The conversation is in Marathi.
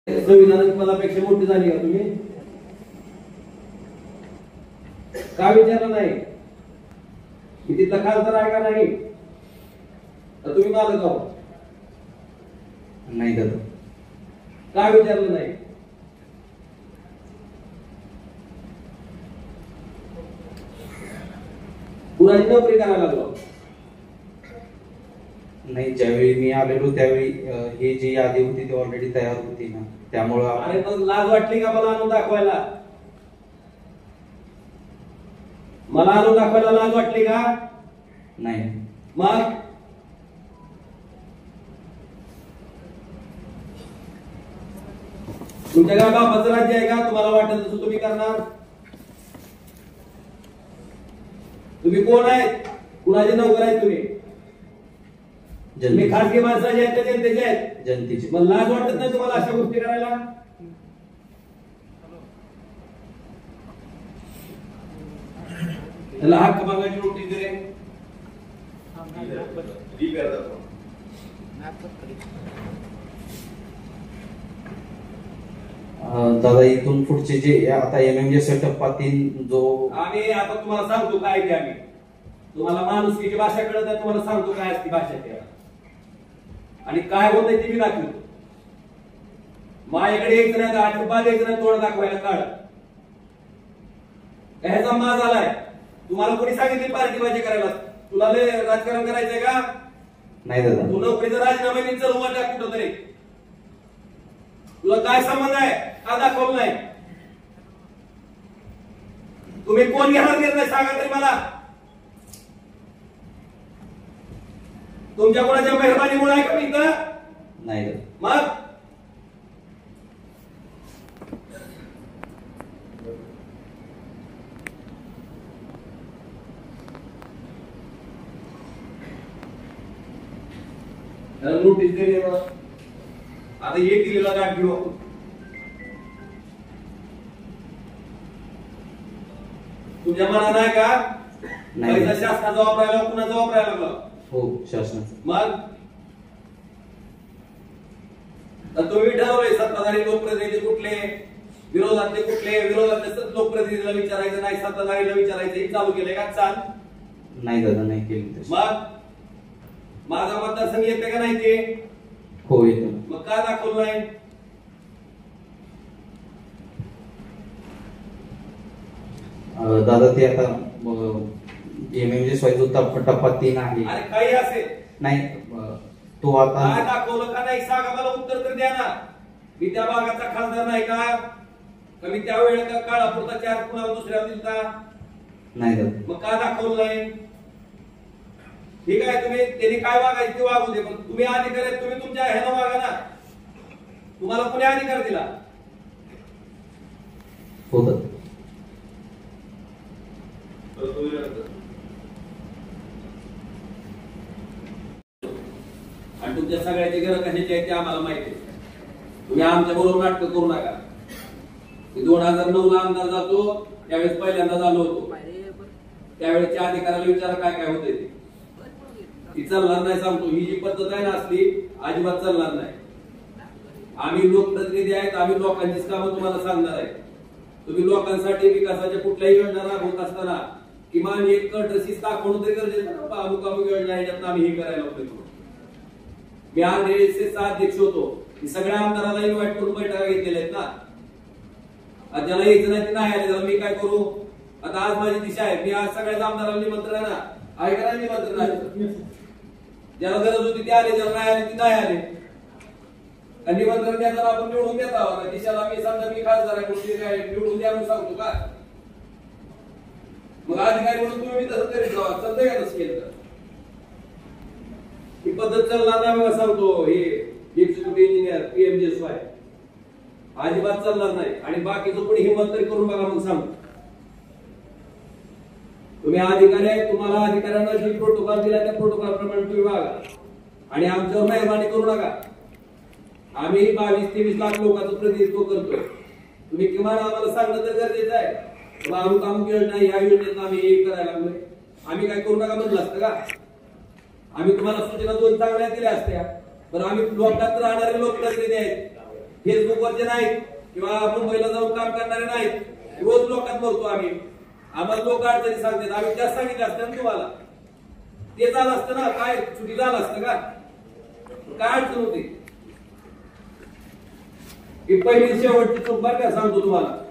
संविधानाची पदापेक्षा मोठी झाली का तुम्ही? का विचारलं नाही की तिथला खासदार आहे का नाही? तर तुम्ही मालक आहोत नाही दादा. का विचारलं नाही? कुणाची नोकरी करायला लागलो? नाही, ज्यावेळी मी आलेलो त्यावेळी ही जी यादी होती ती ऑलरेडी तयार होती ना, त्यामुळं अरे पण लाज वाटली का मला आणून दाखवायला? मला आणून दाखवायला लाज वाटली का? नाही. मग तुमच्या काय बापाचं राज्य आहे का? तुम्हाला वाटत तसं तुम्ही करणार? तुम्ही कोण आहेत? कुणाचे नोकर आहेत तुम्ही? खासगी माणसाचे आहेत का जनतेचे आहेत? जनतेचे. मग लाज वाटत नाही तुम्हाला अशा गोष्टी करायला? त्याला हक्क मागायची नोटीस दिली. दादा, इथून पुढचे जे आता एमएमजे सेटअप पातील जो आम्ही आता तुम्हाला सांगतो काय ते. आम्ही तुम्हाला माणुसकीची भाषा कळत नाही, तुम्हाला सांगतो काय असती भाषा त्या आणि काय होतंय ते मी दाखवतो. माझ्याकडे एक जण अजिबात एक जण तोंड दाखवायला काढ. ह्याचा माज आलाय. तुम्हाला कोणी सांगितली पार्टी भाजी करायला? तुला लय राजकारण करायचंय का? नाही दादा. तू नोकरीचा राजीनामा देऊन चल उभा टाक कुठं तरी. तुला काय संबंध आहे? का दाखवलं नाही? तुम्ही कोण घेणार निर्णय सांगा तरी मला. तुमच्या कोणाच्या मेहरबानीमुळे आहे का मी इथं? नाही. मग नोटीस दिली मला. आता एक दिलेला गाठ घेऊ. तुमच्या मनात आहे का? पैसा शासनाचा वापरायला कुणाचा वापरायला लागला? हो, शासनाचा. मग तुम्ही ठरवलंय सत्ताधारी लोकप्रतिनिधी कुठले, विरोधातले कुठले, विरोधातले लोकप्रतिनिधीला विचारायचं नाही, सत्ताधारीला विचारायचं. हे चालू केलंय का? चाल. नाही दादा, नाही केली. मग माझा मतदारसंघ येते का नाही ते? हो, येतो. मग का दाखवलं नाही? दादा, ते आता एमएमजे जो टप्पा 3 आहे. अरे काही असेल नाही, तो आता काय दाखवलं का नाही सांगा मला. उत्तर तर द्या ना. मी त्या भागाचा खासदार नाही का? मी त्यावेळेला का काळापुरता 4 कुणाला दुसऱ्या दिलता? नाही दादा. मग का दाखवलं नाही? ठीक आहे, तुम्ही त्यांनी काय वागायचं ते वागू दे, पण तुम्ही अधिकार आहेत, तुम्ही तुमच्या ह्यानं वागा ना. तुम्हाला कोणी अधिकार दिला? होतं. आणि तुमच्या सगळ्याची गरज कशाची आहे ते आम्हाला माहिती आहे. तुम्ही आमच्या बरोबर नाटक करू नका. 2009 ला आमदार जातो त्यावेळेस पहिल्यांदा झालो होतो. त्यावेळेच्या अधिकाऱ्याला विचारा काय काय होते ते. ती चालणार नाही सांगतो. ही जी पद्धत आहे ना असली अजिबात चालणार नाही. आम्ही लोकप्रतिनिधी आहेत. आम्ही लोकांचीच कामं तुम्हाला सांगणार आहे. तुम्ही लोकांसाठी विकासाच्या कुठल्याही योजना राबवत असताना किमान एक कटरसीस दाखवणं तरी गरजेचं ना. अमुक अमुक योजना याच्यात आम्ही हे करायला होतो. मी आरएसएसचा अध्यक्ष होतो. सगळ्या आमदारांना इन्व्हाइट करून बैठका घेतलेल्या आहेत ना. ज्याला यायचं नाही ते नाही आले, त्याला मी काय करू? आता आज माझी दिशा आहे. मी आज सगळ्या आमदारांना निमंत्रण आहे ना. आहे का नाही निमंत्रण आहे? ज्याला गरज होती ते आले, ज्याला नाही आले ते नाही आले. निमंत्रण द्यायला आपण निवडून देत आहोत. दिशाला मी समजा मी खासदार आहे काय निवडून द्या म्हणून सांगतो का? मग अधिकारी म्हणून तुम्ही तसं करीत राहा. चालतंय का तसं केलं तर? ही पद्धत चालणार नाही बघा सांगतो. हे एक्झिक्युटिव्ह इंजिनियर पीएमजेएसवाय अजिबात चालणार नाही. आणि बाकीचं कोणी हिंमत तरी करून बघा मग सांगतो. तुम्ही अधिकारी आहे. तुम्हाला अधिकाऱ्यांना जे प्रोटोकॉल दिला त्या प्रोटोकॉल प्रमाणे तुम्ही वागा आणि आमच्यावर मेहरबानी करू नका. आम्ही 22-23 लाख लोकांचं प्रतिनिधित्व करतोय. तुम्ही किमान आम्हाला सांगणं तर गरजेचं आहे. अमुक अमुक योजना ह्या योजनेत आम्ही हे करायला लागलोय. आम्ही काय करू नका म्हटलं असतं का? आम्ही तुम्हाला सूचना 2 चांगल्या दिल्या असत्या. पण आम्ही लोकांत राहणारे लोकप्रतिनिधी आहेत. फेसबुकवरचे नाहीत किंवा मुंबईला जाऊन काम करणारे नाहीत। रोज लोकांत मरतो आम्ही, आम्हाला लोक अडचणी सांगतात, आम्ही त्याच सांगितलं असतं ना तुम्हाला, ते झालं असतं ना, काय चुकी झालं असतं का, काय अडचण होती? ही पहिली शेवटची चूक बरं का सांगतो तुम्हाला।